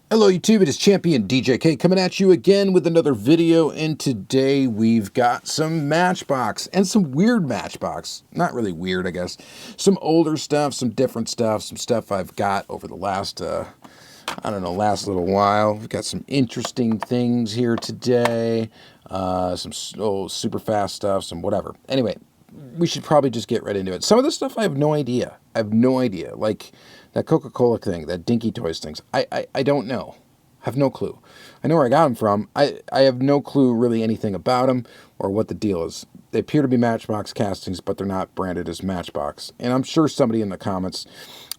Hello YouTube, it is Championdjk coming at you again with another video, and today we've got some Matchbox and some weird Matchbox. Not really weird, I guess. Some older stuff, some different stuff, some stuff I've got over the last, last little while. We've got some interesting things here today, some Superfast stuff, some whatever. Anyway, we should probably just get right into it. Some of this stuff I have no idea. Like that Coca-Cola thing, that Dinky Toys things. I don't know. I have no clue. I know where I got them from. I have no clue really anything about them or what the deal is. They appear to be Matchbox castings, but they're not branded as Matchbox. And I'm sure somebody in the comments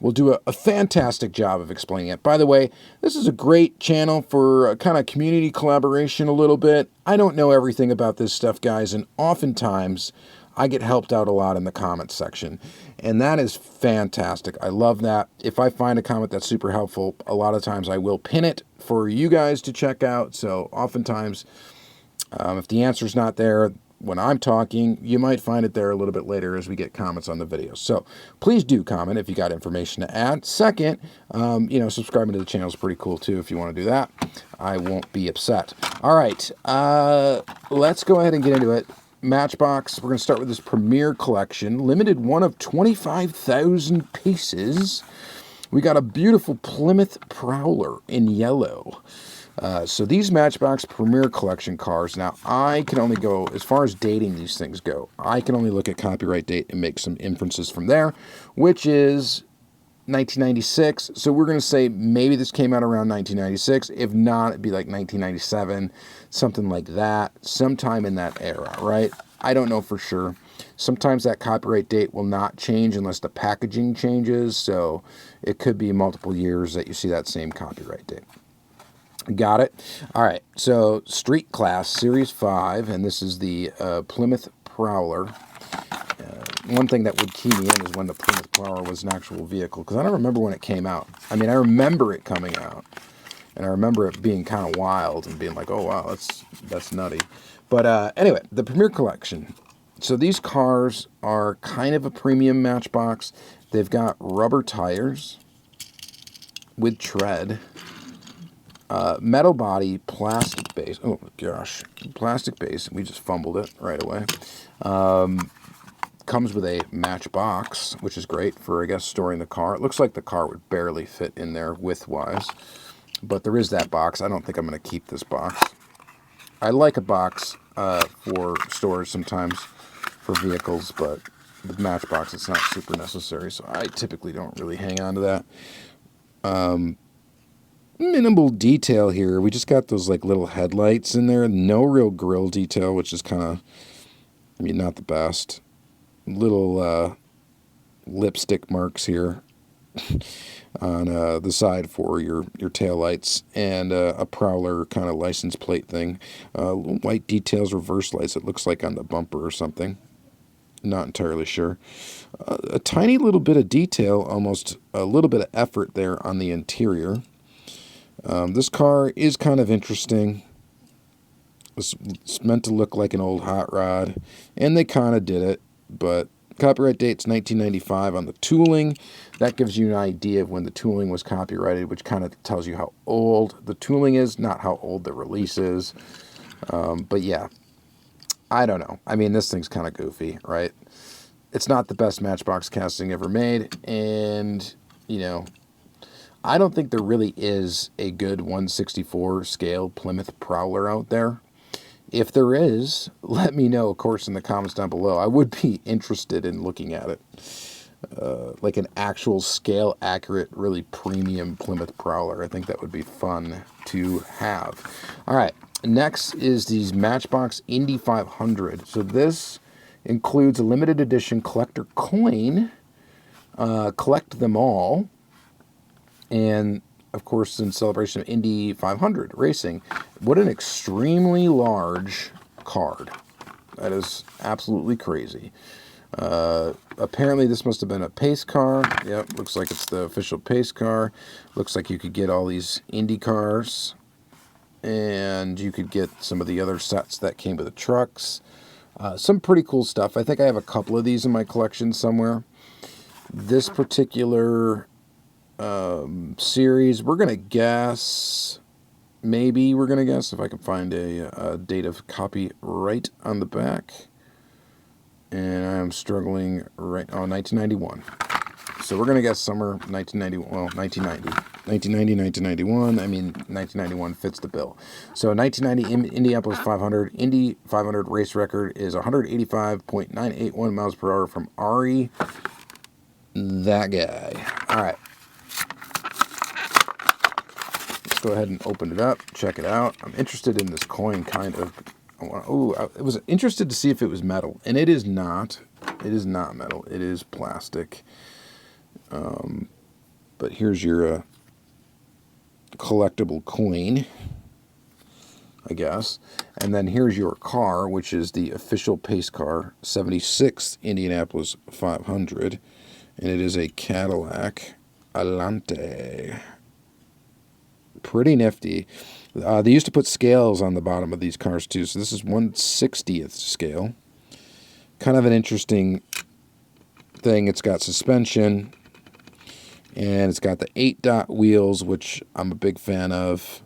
will do a fantastic job of explaining it. By the way, this is a great channel for kind of community collaboration a little bit. I don't know everything about this stuff, guys, and oftentimes I get helped out a lot in the comments section, and that is fantastic. I love that. If I find a comment that's super helpful, a lot of times I will pin it for you guys to check out. So oftentimes, if the answer's not there when I'm talking, you might find it there a little bit later as we get comments on the videos. So please do comment if you got information to add. Second, subscribing to the channel is pretty cool too if you want to do that. I won't be upset. All right, let's go ahead and get into it. Matchbox, we're going to start with this Premier Collection, limited one of 25,000 pieces. We got a beautiful Plymouth Prowler in yellow. So these Matchbox Premier Collection cars, now I can only go, as far as dating these things go, I can only look at copyright date and make some inferences from there, which is 1996. So we're going to say maybe this came out around 1996. If not, it'd be like 1997, something like that, sometime in that era, right? I don't know for sure. Sometimes that copyright date will not change unless the packaging changes. So it could be multiple years that you see that same copyright date. Got it? All right. So Street Class Series 5, and this is the Plymouth Prowler. One thing that would key me in is when the Plymouth Prowler was an actual vehicle, because I don't remember when it came out. I mean, I remember it coming out, and I remember it being kind of wild and being like, oh, wow, that's nutty. But anyway, the Premier Collection. So these cars are kind of a premium Matchbox. They've got rubber tires with tread, metal body, plastic base. Oh, gosh, plastic base. We just fumbled it right away. Comes with a Matchbox, which is great for, I guess, storing the car. It looks like the car would barely fit in there width-wise, but there is that box. I don't think I'm going to keep this box. I like a box for storage sometimes for vehicles, but with Matchbox, it's not super necessary, so I typically don't really hang on to that. Minimal detail here. We just got those like little headlights in there. No real grille detail, which is kind of, not the best. Little lipstick marks here on the side for your taillights, and a Prowler kind of license plate thing. Little white details, reverse lights, it looks like on the bumper or something. Not entirely sure. A tiny little bit of detail, almost a little bit of effort there on the interior. This car is kind of interesting. It's meant to look like an old hot rod, and they kind of did it. But copyright date's 1995 on the tooling. That gives you an idea of when the tooling was copyrighted, which kind of tells you how old the tooling is, not how old the release is. But yeah, I don't know. I mean, this thing's kind of goofy, right? It's not the best Matchbox casting ever made, and, I don't think there really is a good 1/64 scale Plymouth Prowler out there. If there is, let me know, of course, in the comments down below. I would be interested in looking at it. Like an actual scale-accurate, really premium Plymouth Prowler. I think that would be fun to have. All right, next is these Matchbox Indy 500. So this includes a limited edition collector coin. Collect them all. And of course, in celebration of Indy 500 racing. What an extremely large card. That is absolutely crazy. Apparently this must have been a pace car. Yep, looks like it's the official pace car. Looks like you could get all these Indy cars, and you could get some of the other sets that came with the trucks. Some pretty cool stuff. I think I have a couple of these in my collection somewhere. This particular series. We're going to guess, maybe we're going to guess if I can find a date of copyright on the back. And I'm struggling right, 1991. So we're going to guess summer 1990, well, 1990. 1990, 1991. I mean, 1991 fits the bill. So 1990 Indianapolis 500. Indy 500 race record is 185.981 miles per hour from Ari. That guy. All right. Let's go ahead and open it up. Check it out. I'm interested in this coin, kind of. I was interested to see if it was metal. And it is not. It is not metal. It is plastic. But here's your collectible coin, I guess. And then here's your car, which is the official pace car, 76th Indianapolis 500. And it is a Cadillac Allante. Pretty nifty. They used to put scales on the bottom of these cars too. So this is 1/60th scale. Kind of an interesting thing. It's got suspension. And it's got the 8-dot wheels, which I'm a big fan of.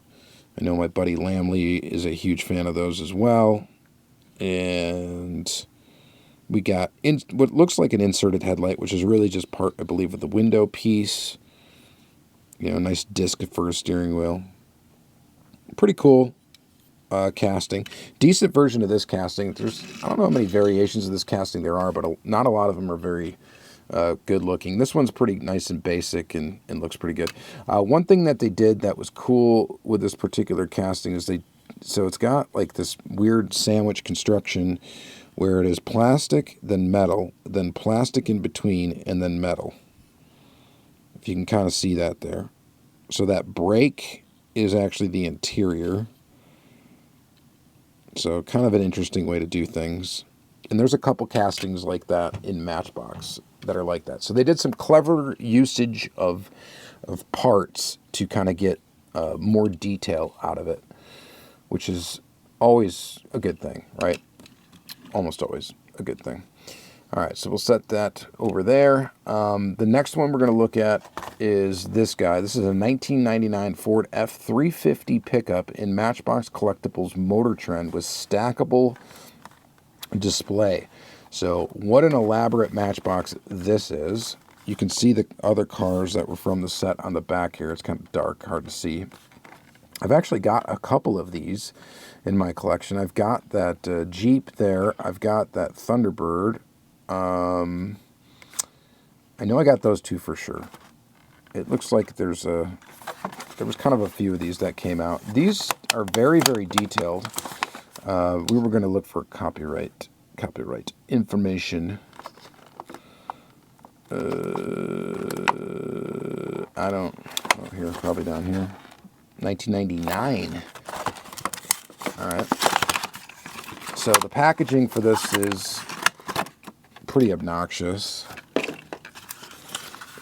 I know my buddy Lamley is a huge fan of those as well. And we got what looks like an inserted headlight, which is really just part, I believe, of the window piece. You know, nice disc for a steering wheel. Pretty cool casting. Decent version of this casting. I don't know how many variations of this casting there are, but not a lot of them are very good looking. This one's pretty nice and basic and looks pretty good. One thing that they did that was cool with this particular casting is so it's got like this weird sandwich construction where it is plastic, then metal, then plastic in between, and then metal. If you can kind of see that there. So that brake is actually the interior. So kind of an interesting way to do things. And there's a couple castings like that in Matchbox that are like that. So they did some clever usage of parts to kind of get more detail out of it, which is always a good thing, right? Almost always a good thing. All right, so we'll set that over there. The next one we're going to look at is this guy. This is a 1999 Ford F350 pickup in Matchbox Collectibles Motor Trend with stackable display. So what an elaborate Matchbox this is. You can see the other cars that were from the set on the back here. It's kind of dark, hard to see. I've actually got a couple of these in my collection. I've got that Jeep there. I've got that Thunderbird. I know I got those two for sure. It looks like there was kind of a few of these that came out. These are very, very detailed. We were going to look for copyright information. I don't. Oh, here, probably down here. 1999. All right. So the packaging for this is pretty obnoxious.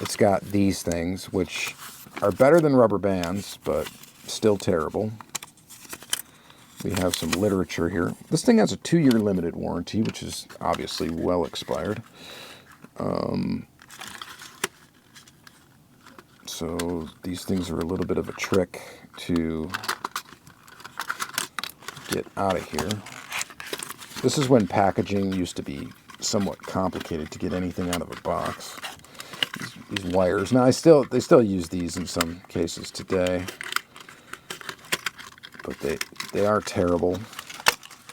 It's got these things, which are better than rubber bands, but still terrible. We have some literature here. This thing has a 2-year limited warranty, which is obviously well expired. So these things are a little bit of a trick to get out of here. This is when packaging used to be somewhat complicated to get anything out of a box. These wires. Now they still use these in some cases today, but they are terrible,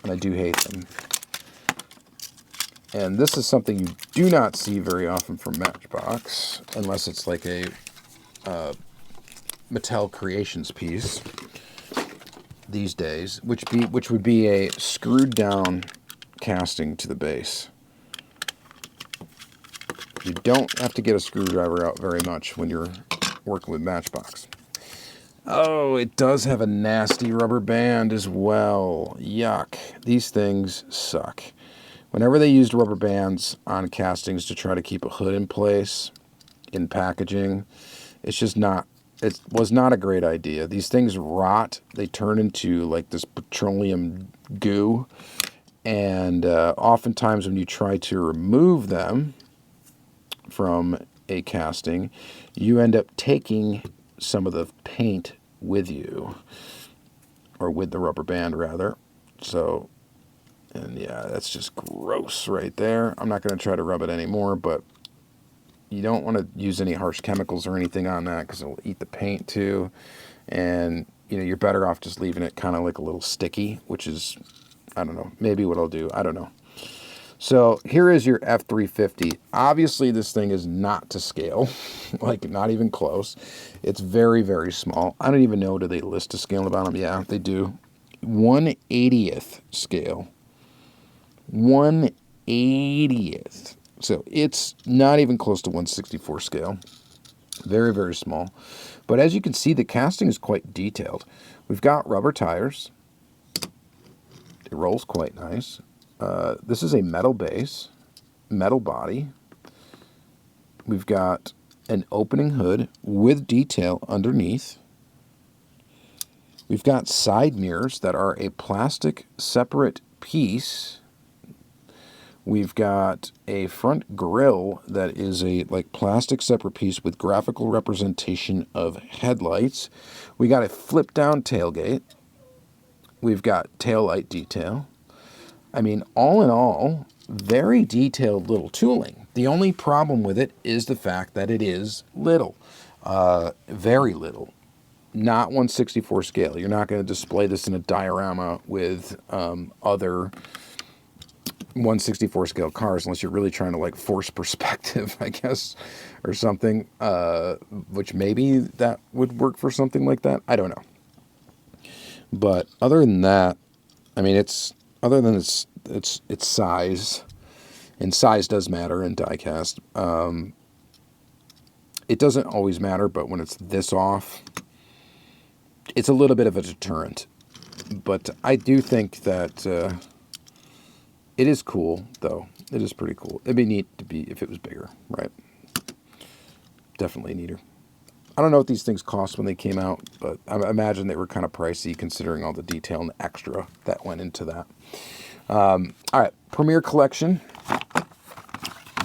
and I do hate them. And this is something you do not see very often from Matchbox, unless it's like a Mattel Creations piece these days, which would be a screwed down casting to the base. You don't have to get a screwdriver out very much when you're working with Matchbox. Oh, it does have a nasty rubber band as well. Yuck. These things suck. Whenever they used rubber bands on castings to try to keep a hood in place in packaging, it's just not, it was not a great idea. These things rot. They turn into like this petroleum goo. And oftentimes when you try to remove them from a casting, you end up taking some of the paint with you, or with the rubber band rather. So, and yeah, that's just gross right there. I'm not going to try to rub it anymore, but you don't want to use any harsh chemicals or anything on that because it'll eat the paint too. And, you know, you're better off just leaving it kind of like a little sticky, which is, I don't know, maybe what I'll do. I don't know. So here is your F350. Obviously, this thing is not to scale, like not even close. It's very, very small. I don't even know, do they list a scale on the bottom? Yeah, they do. 1/80th scale. 1/80th. So it's not even close to 1/64 scale. Very, very small. But as you can see, the casting is quite detailed. We've got rubber tires. It rolls quite nice. This is a metal base, metal body. We've got an opening hood with detail underneath. We've got side mirrors that are a plastic separate piece. We've got a front grille that is a like plastic separate piece with graphical representation of headlights. We got a flip down tailgate. We've got taillight detail. I mean, all in all, very detailed little tooling. The only problem with it is the fact that it is little, very little. Not 1/64 scale. You're not going to display this in a diorama with other 1/64 scale cars unless you're really trying to like force perspective, I guess, or something, which maybe that would work for something like that. I don't know. But other than that, I mean, other than its size, and size does matter in diecast. It doesn't always matter, but when it's this off, it's a little bit of a deterrent. But I do think that it is cool, though. It is pretty cool. It'd be neat to be if it was bigger, right? Definitely neater. I don't know what these things cost when they came out, but I imagine they were kind of pricey considering all the detail and the extra that went into that. All right, Premier Collection.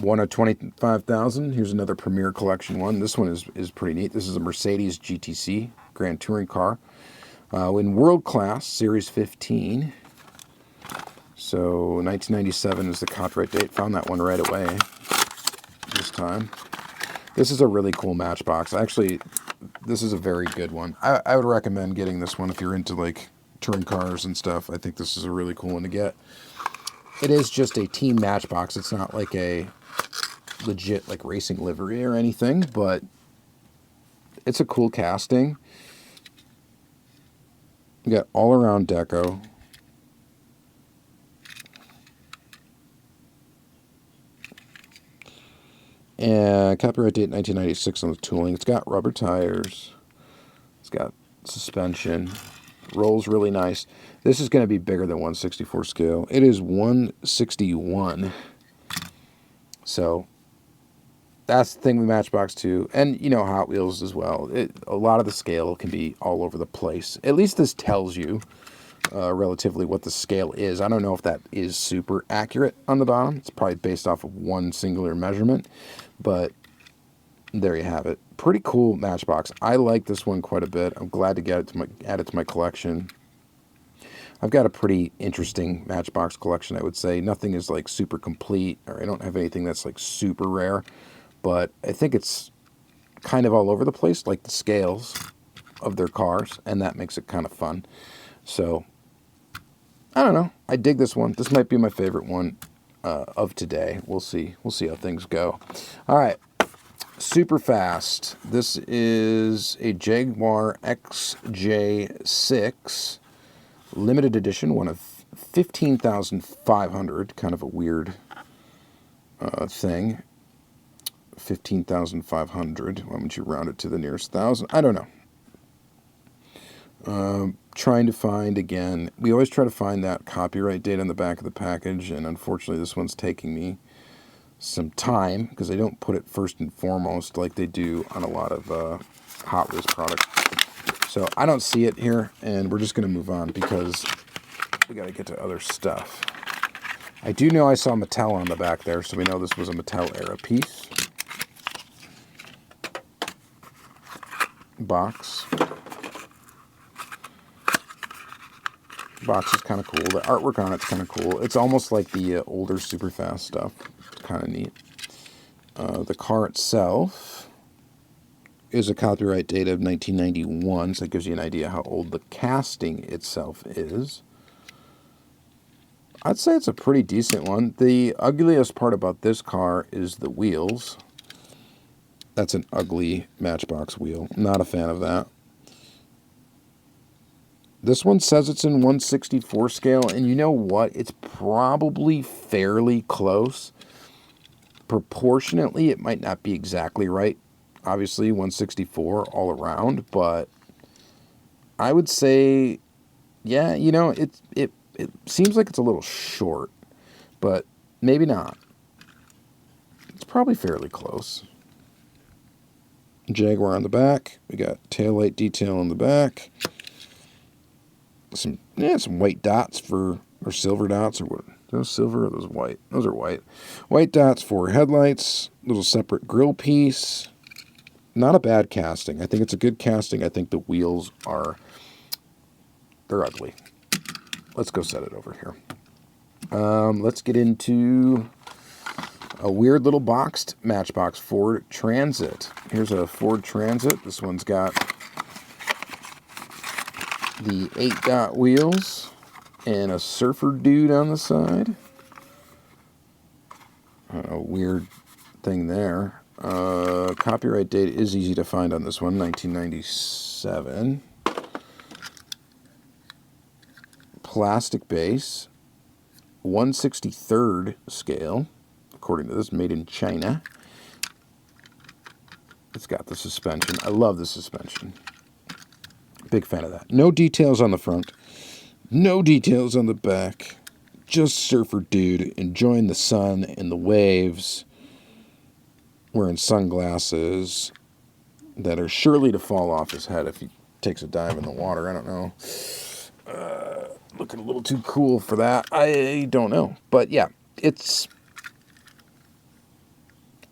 One of 25,000. Here's another Premier Collection one. This one is pretty neat. This is a Mercedes GTC Grand Touring car in World Class Series 15. So 1997 is the copyright date. Found that one right away this time. This is a really cool Matchbox. Actually, this is a very good one. I would recommend getting this one if you're into like touring cars and stuff. I think this is a really cool one to get. It is just a team Matchbox. It's not like a legit like racing livery or anything, but it's a cool casting. You got all around deco. And copyright date 1996 on the tooling. It's got rubber tires. It's got suspension. Rolls really nice. This is going to be bigger than 1/64 scale. It is 1/61. So that's the thing with Matchbox 2. And, you know, Hot Wheels as well. A lot of the scale can be all over the place. At least this tells you relatively what the scale is. I don't know if that is super accurate on the bottom. It's probably based off of one singular measurement. But there you have it. Pretty cool Matchbox. I like this one quite a bit. I'm glad to add it to my collection. I've got a pretty interesting Matchbox collection, I would say. Nothing is like super complete, or I don't have anything that's like super rare. But I think it's kind of all over the place, like the scales of their cars, and that makes it kind of fun. So, I don't know. I dig this one. This might be my favorite one of today. We'll see. We'll see how things go. All right. Superfast. This is a Jaguar XJ6 limited edition, one of 15,500. Kind of a weird thing. 15,500. Why don't you round it to the nearest thousand? I don't know. Trying to find, again, we always try to find that copyright date on the back of the package, and unfortunately this one's taking me some time because they don't put it first and foremost like they do on a lot of Hot Wheels products. So I don't see it here, and we're just going to move on because we got to get to other stuff. I do know I saw Mattel on the back there, so we know this was a Mattel era piece. box. Box is kind of cool. The artwork on it's kind of cool. It's almost like the older Superfast stuff. It's kind of neat. The car itself is a copyright date of 1991, so it gives you an idea how old the casting itself is. I'd say it's a pretty decent one. The ugliest part about this car is the wheels. That's an ugly Matchbox wheel. Not a fan of that. This one says it's in 1/64 scale, and you know what? It's probably fairly close. Proportionately, it might not be exactly right. Obviously, 1/64 all around, but I would say, yeah, you know, it seems like it's a little short, but maybe not. It's probably fairly close. Jaguar on the back. We got taillight detail on the back. Some white dots or silver dots, or what? Those silver or those white? Those are white. White dots for headlights. Little separate grille piece. Not a bad casting. I think it's a good casting. I think the wheels they're ugly. Let's go set it over here. Let's get into a weird little boxed Matchbox Ford Transit. Here's a Ford Transit. This one's got the 8-dot wheels and a surfer dude on the side. A weird thing there. Copyright date is easy to find on this one, 1997. Plastic base, 1/63 scale, according to this, made in China. It's got the suspension. I love the suspension. Big fan of that. No details on the front. No details on the back. Just surfer dude enjoying the sun and the waves. Wearing sunglasses that are surely to fall off his head if he takes a dive in the water. I don't know. Looking a little too cool for that. I don't know. But yeah, it's...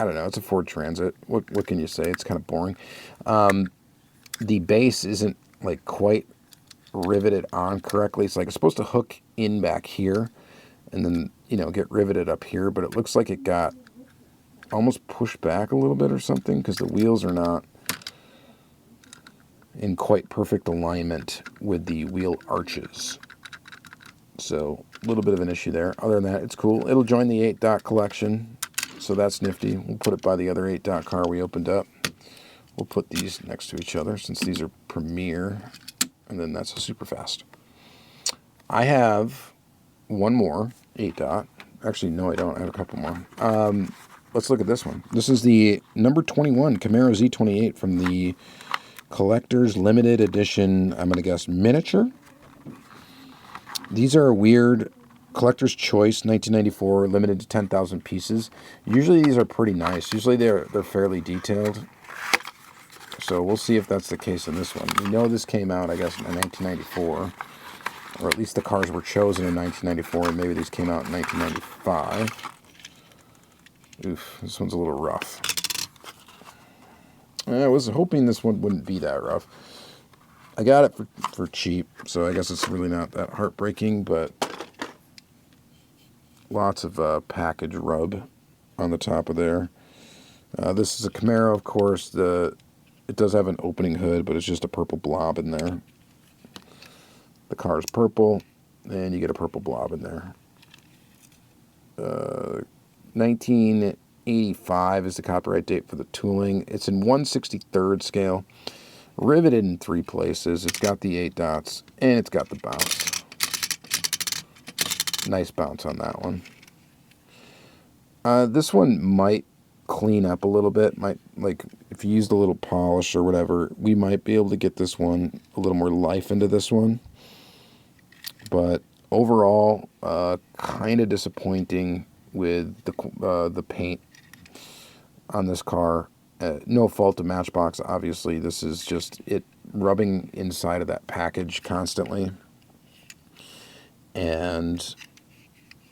I don't know. It's a Ford Transit. What can you say? It's kind of boring. The base isn't like quite riveted on correctly. It's like it's supposed to hook in back here and then, you know, get riveted up here, but it looks like it got almost pushed back a little bit or something because the wheels are not in quite perfect alignment with the wheel arches. So a little bit of an issue there. Other than that, it's cool. It'll join the 8-dot collection, so that's nifty. We'll put it by the other 8-dot car we opened up. We'll put these next to each other since these are Premier, and then that's a Superfast. I have one more 8-dot. Actually, no, I don't. I have a couple more. Let's look at this one. This is the number 21 Camaro Z28 from the Collector's Limited Edition, I'm going to guess, miniature. These are a weird Collector's Choice 1994, limited to 10,000 pieces. Usually these are pretty nice. Usually they're fairly detailed. So we'll see if that's the case in this one. We know this came out, I guess, in 1994. Or at least the cars were chosen in 1994, and maybe these came out in 1995. Oof, this one's a little rough. I was hoping this one wouldn't be that rough. I got it for cheap, so I guess it's really not that heartbreaking, but lots of package rub on the top of there. This is a Camaro, of course. It does have an opening hood, but it's just a purple blob in there. The car is purple, and you get a purple blob in there. 1985 is the copyright date for the tooling. It's in 1/63 scale, riveted in 3 places. It's got the 8 dots, and it's got the bounce. Nice bounce on that one. This one might clean up a little bit. Might, like, if you used a little polish or whatever, we might be able to get this one a little more life into this one. But overall, kind of disappointing with the paint on this car. No fault to Matchbox, obviously. This is just it rubbing inside of that package constantly. And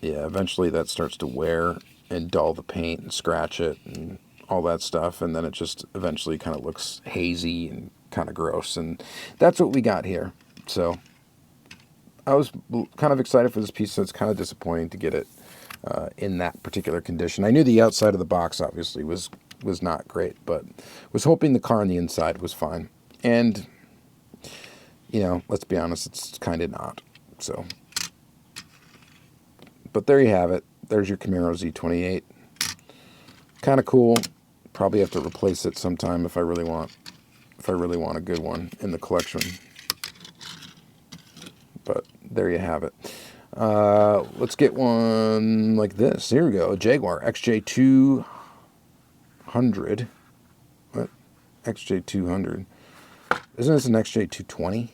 yeah, eventually that starts to wear and dull the paint and scratch it and all that stuff. And then it just eventually kind of looks hazy and kind of gross. And that's what we got here. So I was kind of excited for this piece, so it's kind of disappointing to get it in that particular condition. I knew the outside of the box obviously was not great, but was hoping the car on the inside was fine. And, you know, let's be honest, it's kind of not. So, but there you have it. There's your Camaro Z28. Kind of cool. Probably have to replace it sometime if I really want a good one in the collection. But there you have it. Let's get one like this. Here we go. Jaguar XJ220. What? XJ200. Isn't this an XJ220?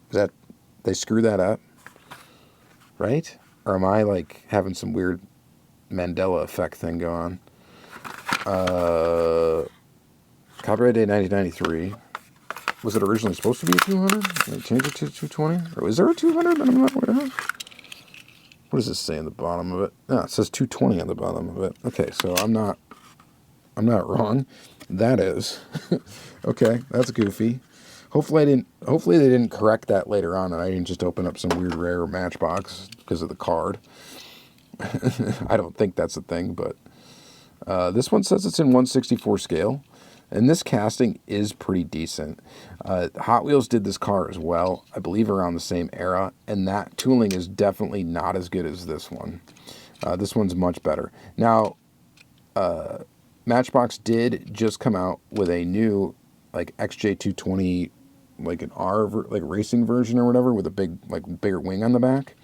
Is that, they screw that up? Right? Or am I like having some weird Mandela effect thing going on? Copyright date 1993. Was it originally supposed to be a 200? They changed it to 220? Or is there a 200 that I'm not aware of? What does this say on the bottom of it? No, it says 220 on the bottom of it. Okay, so I'm not wrong. That is. Okay, that's goofy. Hopefully they didn't correct that later on and I didn't just open up some weird rare Matchbox because of the card. I don't think that's a thing, but this one says it's in 1/64 scale. And this casting is pretty decent. Hot Wheels did this car as well, I believe around the same era, and that tooling is definitely not as good as this one. This one's much better. Now, Matchbox did just come out with a new like XJ220, like an like racing version or whatever, with a bigger wing on the back.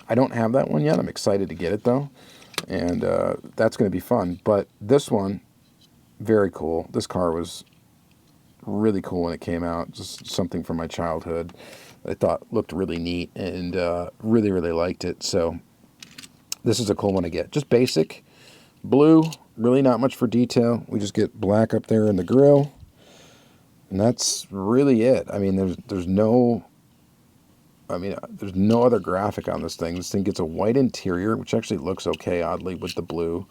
I don't have that one yet. I'm excited to get it though, and that's going to be fun. But this one, very cool. This car was really cool when it came out. Just something from my childhood. I thought looked really neat and really, really liked it. So this is a cool one to get. Just basic blue, really not much for detail. We just get black up there in the grill, and that's really it. I mean, there's no other graphic on this thing. This thing gets a white interior, which actually looks okay, oddly, with the blue.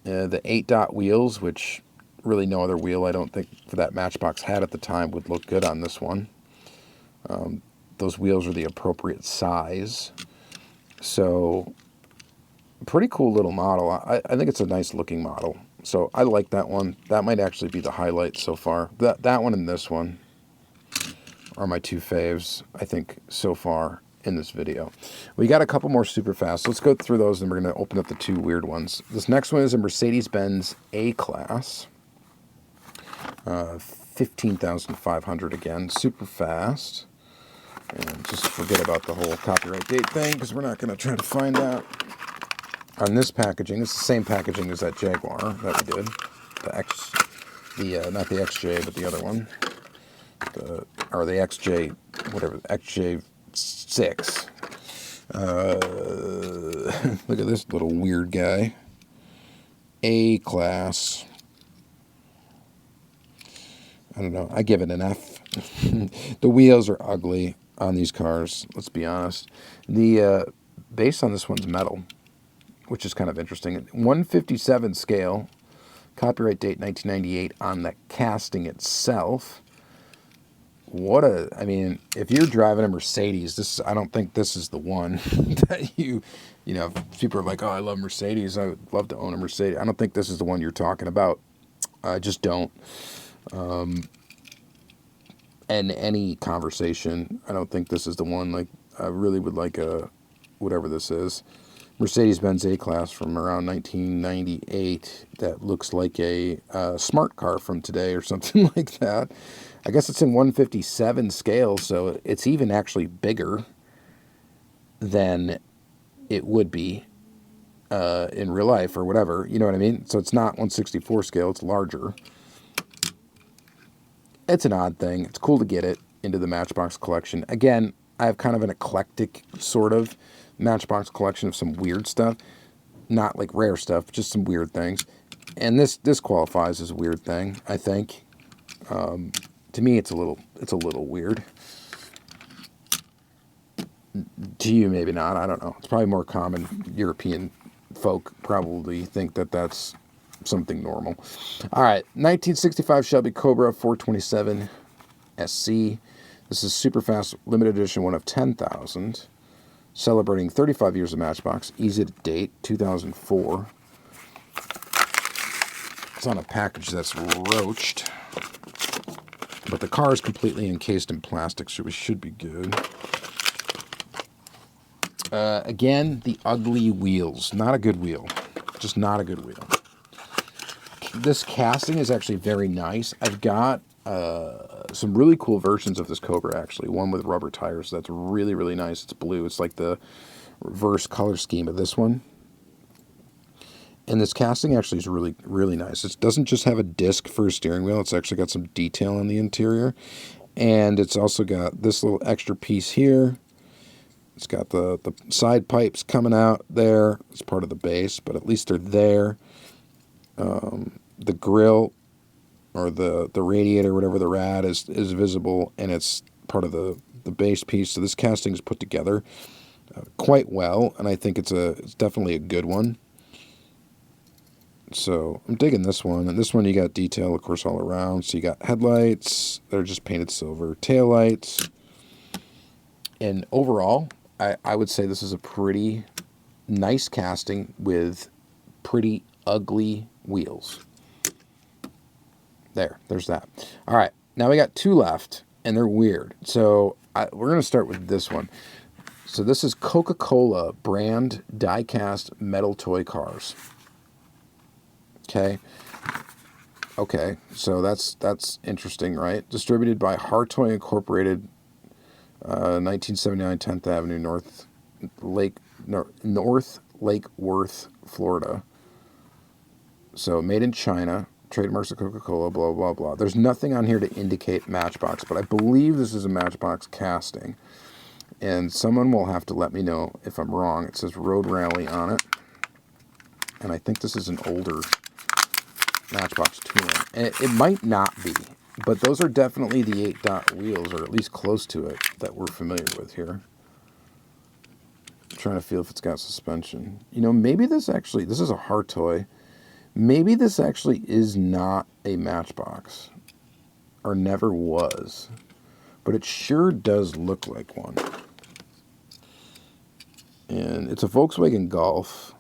The 8-dot wheels, which really no other wheel I don't think for that Matchbox had at the time would look good on this one. Those wheels are the appropriate size. So, pretty cool little model. I think it's a nice looking model. So I like that one. That might actually be the highlight so far. That one and this one are my two faves, I think, so far in this video. We got a couple more Superfast. Let's go through those and we're going to open up the two weird ones. This next one is a Mercedes-Benz A-Class. 15,500 again. Superfast. And just forget about the whole copyright date thing because we're not going to try to find out. On this packaging, it's the same packaging as that Jaguar that we did. Not the XJ, but the other one. Or the XJ, whatever, XJ6. Look at this little weird guy. A-Class. I don't know. I give it an F. The wheels are ugly on these cars, let's be honest. The base on this one's metal, which is kind of interesting. 157 scale. Copyright date 1998 on the casting itself. I mean, if you're driving a Mercedes, I don't think this is the one that people are like, oh, I love Mercedes. I would love to own a Mercedes. I don't think this is the one you're talking about. I just don't. And any conversation, I don't think this is the one. Like, I really would like whatever this is. Mercedes-Benz A-Class from around 1998 that looks like a smart car from today or something like that. I guess it's in 157 scale, so it's even actually bigger than it would be in real life or whatever. You know what I mean? So it's not 164 scale, it's larger. It's an odd thing. It's cool to get it into the Matchbox collection. Again, I have kind of an eclectic sort of Matchbox collection of some weird stuff. Not like rare stuff, just some weird things. And this qualifies as a weird thing, I think. To me, it's a little weird. To you, maybe not. I don't know. It's probably more common. European folk probably think that that's something normal. All right, 1965 Shelby Cobra 427 SC. This is Superfast limited edition, one of 10,000. Celebrating 35 years of Matchbox. Easy to date, 2004. It's on a package that's roached. But the car is completely encased in plastic, so we should be good. Again, the ugly wheels. Not a good wheel. Just not a good wheel. This casting is actually very nice. I've got some really cool versions of this Cobra, actually. One with rubber tires. That's really, really nice. It's blue. It's like the reverse color scheme of this one. And this casting actually is really, really nice. It doesn't just have a disc for a steering wheel. It's actually got some detail on the interior. And it's also got this little extra piece here. It's got the side pipes coming out there. It's part of the base, but at least they're there. The grill or the radiator, whatever the rad is visible, and it's part of the base piece. So this casting is put together quite well, and I think it's definitely a good one. So I'm digging this one. And this one you got detail, of course, all around. So you got headlights. They're just painted silver. Taillights. And overall, I would say this is a pretty nice casting with pretty ugly wheels. There's that. All right, now we got two left, and they're weird. So we're going to start with this one. So this is Coca-Cola brand die-cast metal toy cars. Okay, so that's interesting, right? Distributed by Hartoy Incorporated, 1979 10th Avenue, North Lake Worth, Florida. So made in China, trademarks of Coca-Cola, blah, blah, blah. There's nothing on here to indicate Matchbox, but I believe this is a Matchbox casting. And someone will have to let me know if I'm wrong. It says Road Rally on it. And I think this is an older Matchbox tooling. And it might not be, but those are definitely the 8-dot wheels, or at least close to it, that we're familiar with here. I'm trying to feel if it's got suspension. You know, maybe this is a Hartoy. Maybe this actually is not a Matchbox, or never was, but it sure does look like one. And it's a Volkswagen Golf.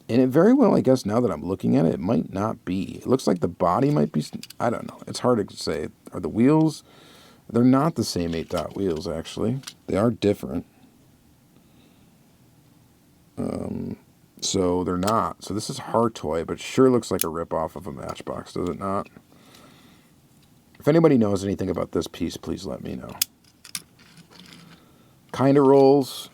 And it very well, I guess, now that I'm looking at it, it might not be. It looks like the body might be, I don't know. It's hard to say. Are the wheels? They're not the same 8-dot wheels, actually. They are different. So they're not. So this is Hartoy, but it sure looks like a ripoff of a Matchbox, does it not? If anybody knows anything about this piece, please let me know. Kind of rolls.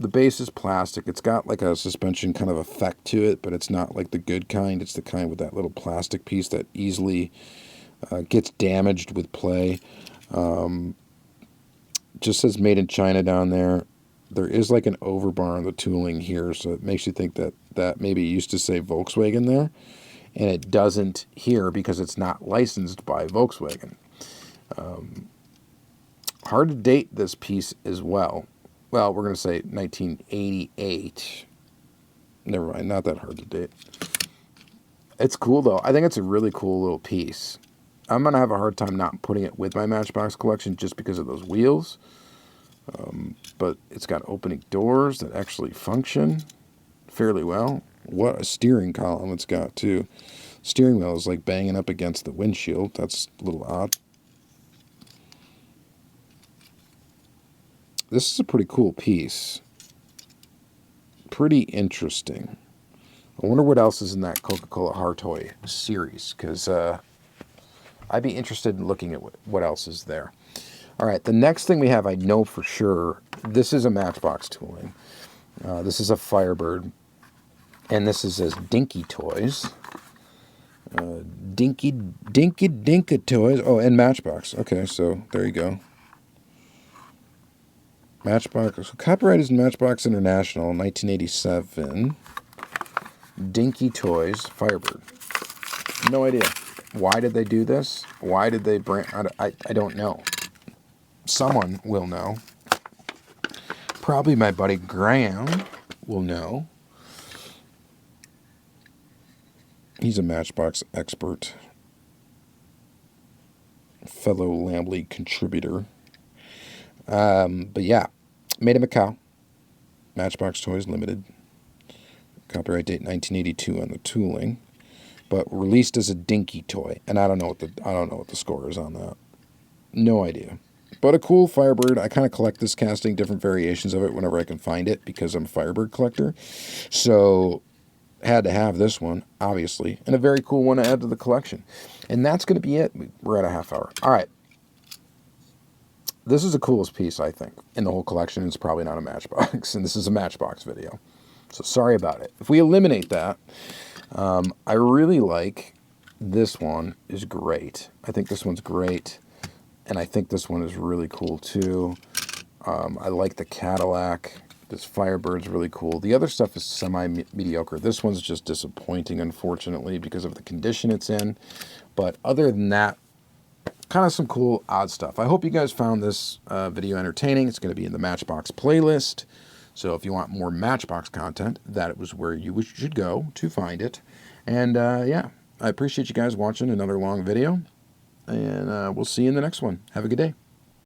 The base is plastic. It's got like a suspension kind of effect to it, but it's not like the good kind. It's the kind with that little plastic piece that easily gets damaged with play. Just says made in China down there. There is like an overbar on the tooling here, so it makes you think that maybe it used to say Volkswagen there, and it doesn't here because it's not licensed by Volkswagen. Hard to date this piece as well. Well, we're going to say 1988. Never mind, not that hard to date. It's cool, though. I think it's a really cool little piece. I'm going to have a hard time not putting it with my Matchbox collection just because of those wheels. But it's got opening doors that actually function fairly well. What a steering column it's got, too. Steering wheel is like banging up against the windshield. That's a little odd. This is a pretty cool piece. Pretty interesting. I wonder what else is in that Coca-Cola Hartoy series, because I'd be interested in looking at what else is there. All right, the next thing we have, I know for sure, this is a Matchbox tooling. This is a Firebird, and this is Dinky Toys. Dinky Toys. Oh, and Matchbox. Okay, so there you go. Matchbox. Copyright is Matchbox International, 1987. Dinky Toys, Firebird. No idea. Why did they do this? Why did they bring... I don't know. Someone will know. Probably my buddy Graham will know. He's a Matchbox expert, fellow Lamb League contributor. But yeah, made in Macau. Matchbox Toys Limited. Copyright date 1982 on the tooling, but released as a dinky toy. And I don't know what the score is on that. No idea. But a cool Firebird. I kind of collect this casting, different variations of it whenever I can find it, because I'm a Firebird collector. So had to have this one, obviously, and a very cool one to add to the collection. And that's going to be it. We're at a half hour. All right. This is the coolest piece, I think, in the whole collection. It's probably not a Matchbox, and this is a Matchbox video. So sorry about it. If we eliminate that, I really like this one. Is great. I think this one's great, and I think this one is really cool too. I like the Cadillac. This Firebird's really cool. The other stuff is semi-mediocre. This one's just disappointing, unfortunately, because of the condition it's in. But other than that, kind of some cool, odd stuff. I hope you guys found this video entertaining. It's going to be in the Matchbox playlist. So if you want more Matchbox content, that was where you should go to find it. And yeah, I appreciate you guys watching another long video. And we'll see you in the next one. Have a good day.